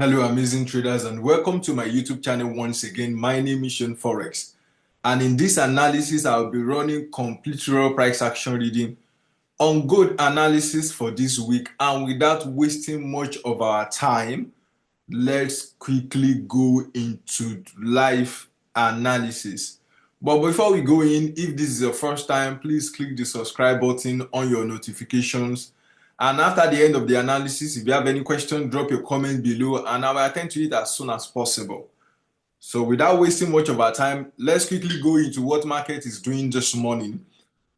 Hello, amazing traders, and welcome to my YouTube channel once again. My name is Forex, and in this analysis, I'll be running complete raw price action reading on gold analysis for this week. And without wasting much of our time, let's quickly go into live analysis. But before we go in, if this is your first time, please click the subscribe button on your notifications. And after the end of the analysis, if you have any question, drop your comment below and I will attend to it as soon as possible. So without wasting much of our time, let's quickly go into what market is doing this morning.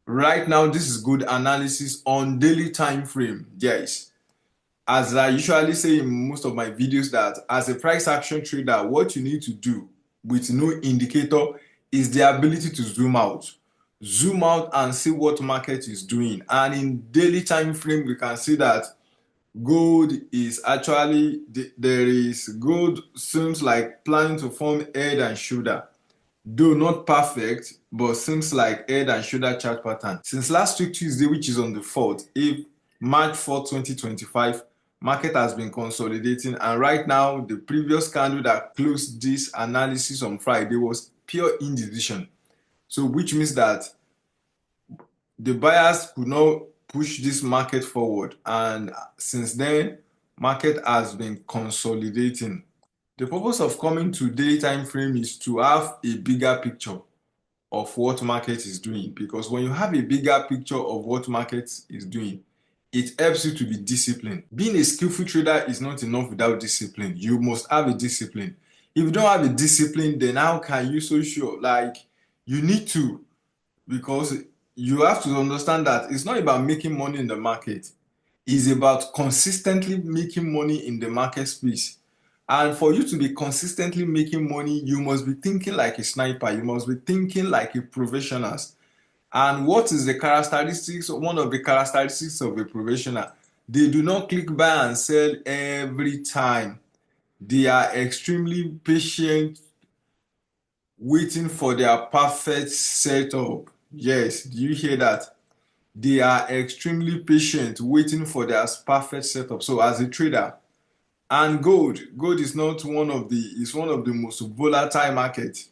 Right now, this is good analysis on daily time frame. Yes. As I usually say in most of my videos, that as a price action trader, what you need to do with no indicator is the ability to zoom out. Zoom out and see what market is doing. And in daily time frame, we can see that gold is actually, gold seems like planning to form head and shoulder. Though not perfect, but seems like head and shoulder chart pattern. Since last week Tuesday, which is on the 4th, March 4th, 2025, market has been consolidating, and right now the previous candle that closed this analysis on Friday was pure indecision. So which means that the buyers could not push this market forward, and since then market has been consolidating. The purpose of coming to daily time frame is to have a bigger picture of what market is doing, because when you have a bigger picture of what market is doing, it helps you to be disciplined. Being a skillful trader is not enough without discipline. You must have a discipline. If you don't have a discipline, then how can you so sure? Like, you need to, because you have to understand that it's not about making money in the market. It's about consistently making money in the market space. And for you to be consistently making money, you must be thinking like a sniper. You must be thinking like a professional. And what is the characteristics? One of the characteristics of a professional, they do not click buy and sell every time. They are extremely patient, waiting for their perfect setup. Yes, do you hear that? They are extremely patient, waiting for their perfect setup. So as a trader, and gold is not one of the, is one of the most volatile markets.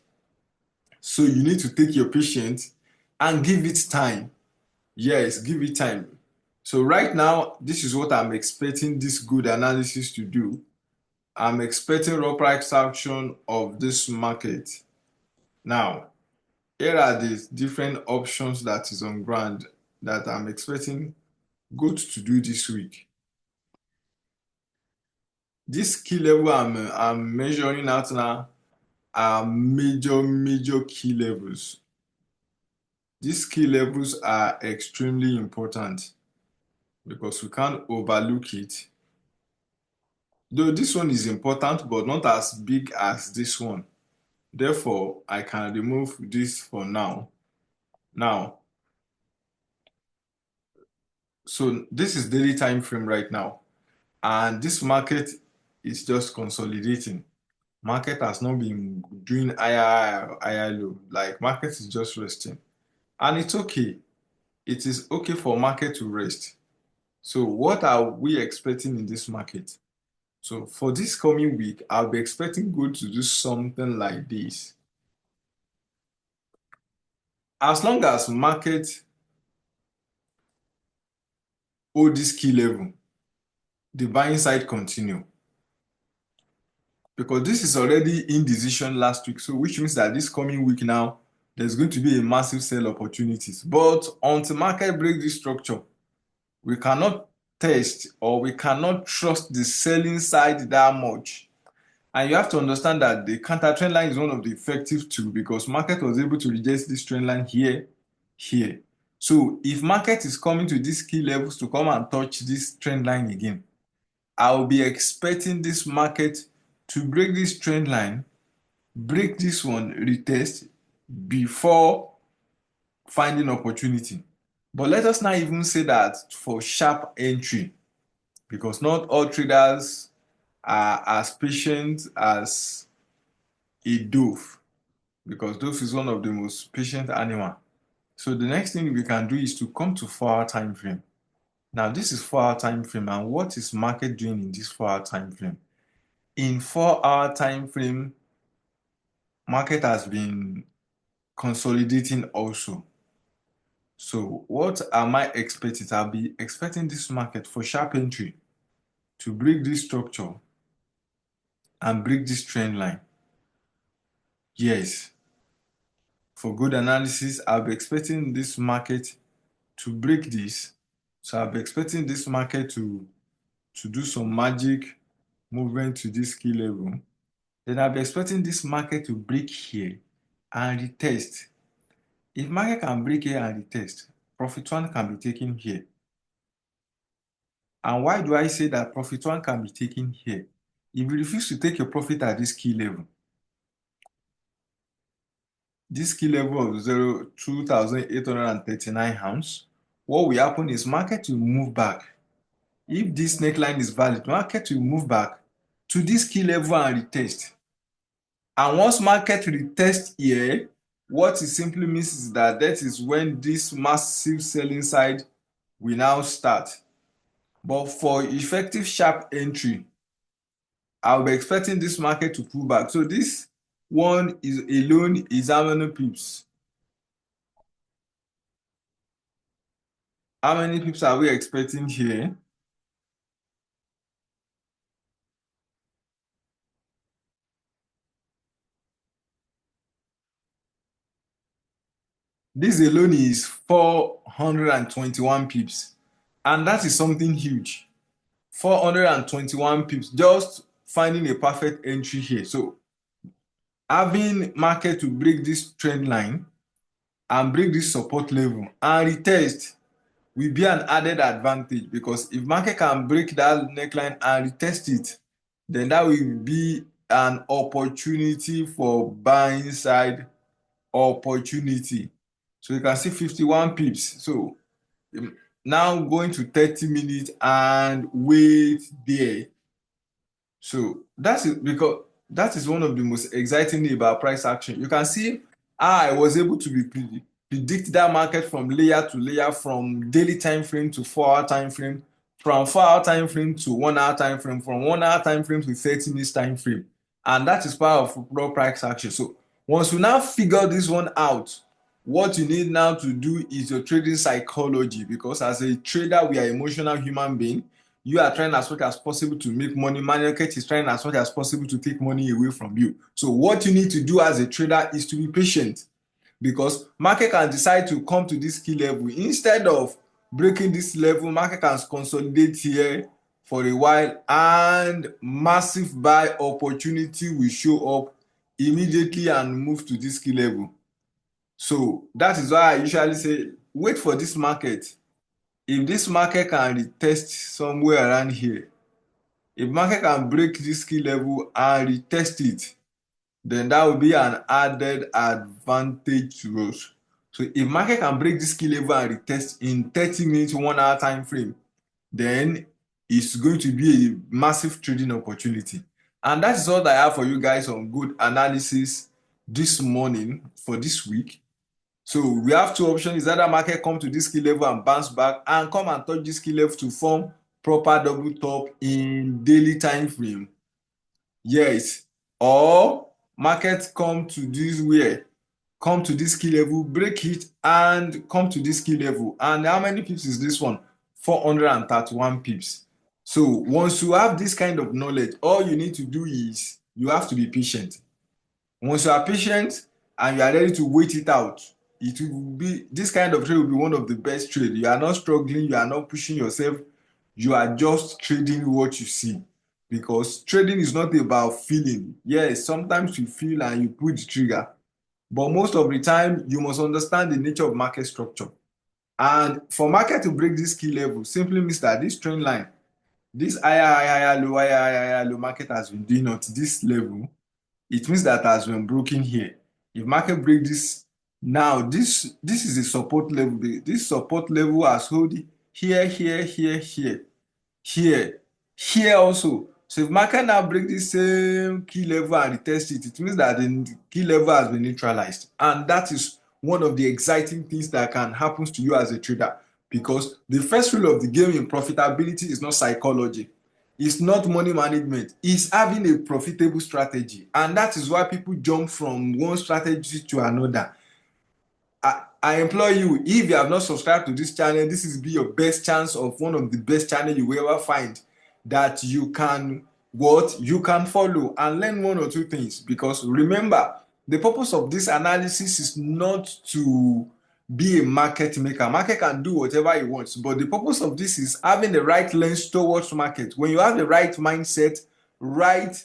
So you need to take your patience and give it time. Yes, give it time. So right now, this is what I'm expecting this good analysis to do. I'm expecting raw price action of this market. Now, here are the different options that is on ground that I'm expecting gold to do this week. This key level I'm measuring out now are major key levels. These key levels are extremely important because we can't overlook it. Though this one is important, but not as big as this one. Therefore, I can remove this for now. Now, so this is daily time frame right now. And this market is just consolidating. Market has not been doing higher low. Like, market is just resting. And it's okay. It is okay for market to rest. So what are we expecting in this market? So for this coming week, I'll be expecting gold to do something like this. As long as market hold this key level, the buying side continue. Because this is already indecision last week, so which means that this coming week now, there's going to be a massive sell opportunities. But until market break this structure, we cannot test or we cannot trust the selling side that much. And you have to understand that the counter trend line is one of the effective tools, because market was able to reject this trend line here. So if market is coming to these key levels to come and touch this trend line again, I will be expecting this market to break this trend line, break this one, retest before finding opportunity. But let us not even say that for sharp entry, because not all traders are as patient as a dove, because dove is one of the most patient animal. So the next thing we can do is to come to 4-hour time frame. Now this is 4-hour time frame, and what is market doing in this 4-hour time frame? In 4 hour time frame, market has been consolidating also. So what am I expecting? I'll be expecting this market for sharp entry to break this structure and break this trend line. Yes, for good analysis, I'll be expecting this market to break this. So I'll be expecting this market to do some magic movement to this key level. Then I'll be expecting this market to break here and retest. If market can break here and retest, profit one can be taken here. And why do I say that profit one can be taken here? If you refuse to take your profit at this key level of 2,839 pounds, what will happen is market will move back. If this neckline is valid, market will move back to this key level and retest. And once market retest here, what it simply means is that is when this massive selling side will now start. But for effective sharp entry, I'll be expecting this market to pull back. So this one is alone is how many pips? How many pips are we expecting here? This alone is 421 pips. And that is something huge. 421 pips, just finding a perfect entry here. So having market to break this trend line and break this support level and retest will be an added advantage, because if market can break that neckline and retest it, then that will be an opportunity for buying side opportunity. So you can see 51 pips. So now going to 30 minutes and wait there. So that's it, because that is one of the most exciting thing about price action. You can see how I was able to predict that market from layer to layer, from daily time frame to 4 hour time frame, from 4 hour time frame to 1 hour time frame, from 1 hour time frame to 30 minutes time frame. And that is part of raw price action. So once you now figure this one out, what you need now to do is your trading psychology, because as a trader, we are emotional human being. You are trying as much as possible to make money. Market is trying as much as possible to take money away from you. So what you need to do as a trader is to be patient, because market can decide to come to this key level. Instead of breaking this level, market can consolidate here for a while and massive buy opportunity will show up immediately and move to this key level. So that is why I usually say wait for this market. If this market can retest somewhere around here, if market can break this key level and retest it, then that will be an added advantage to us. So if market can break this key level and retest in 30 minutes, 1 hour time frame, then it's going to be a massive trading opportunity. And that is all I have for you guys on good analysis this morning for this week. So we have two options. Either market come to this key level and bounce back and come and touch this key level to form proper double top in daily time frame. Yes. Or market come to this key level, break it and come to this key level. And how many pips is this one? 431 pips. So once you have this kind of knowledge, all you need to do is you have to be patient. Once you are patient and you are ready to wait it out, it will be this kind of trade will be one of the best trade. You are not struggling, you are not pushing yourself, you are just trading what you see. Because trading is not about feeling. Yes, sometimes you feel and you pull the trigger, but most of the time you must understand the nature of market structure. And for market to break this key level simply means that this trend line, this higher low market has been doing at this level. It means that has been broken here. If market break this now, this is a support level. This support level has hold here, here also. So if market now break this same key level and retest it, it means that the key level has been neutralized. And that is one of the exciting things that can happen to you as a trader, because the first rule of the game in profitability is not psychology. It's not money management. It's having a profitable strategy. And that is why people jump from one strategy to another. I implore you, if you have not subscribed to this channel, this is be your best chance of one of the best channel you will ever find that you can follow and learn one or two things. Because remember, the purpose of this analysis is not to be a market maker. Market can do whatever it wants, but the purpose of this is having the right lens towards market. When you have the right mindset, right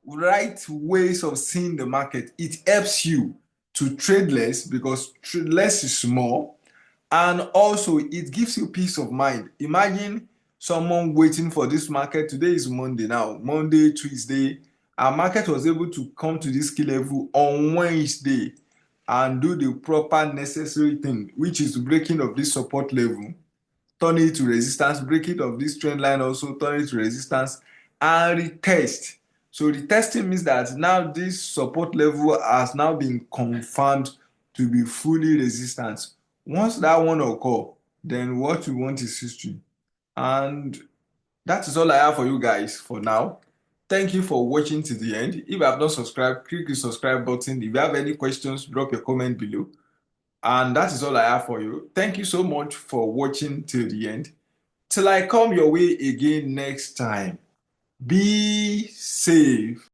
ways of seeing the market, it helps you to trade less, because trade less is small, and also it gives you peace of mind. Imagine someone waiting for this market. Today is Monday now, Monday, Tuesday. Our market was able to come to this key level on Wednesday and do the proper necessary thing, which is breaking of this support level, turn it to resistance, break it of this trend line, also turn it to resistance, and retest. So retesting means that now this support level has now been confirmed to be fully resistant. Once that one occur, then what we want is history. And that is all I have for you guys for now. Thank you for watching to the end. If you have not subscribed, click the subscribe button. If you have any questions, drop your comment below. And that is all I have for you. Thank you so much for watching till the end. Till I come your way again next time, be safe.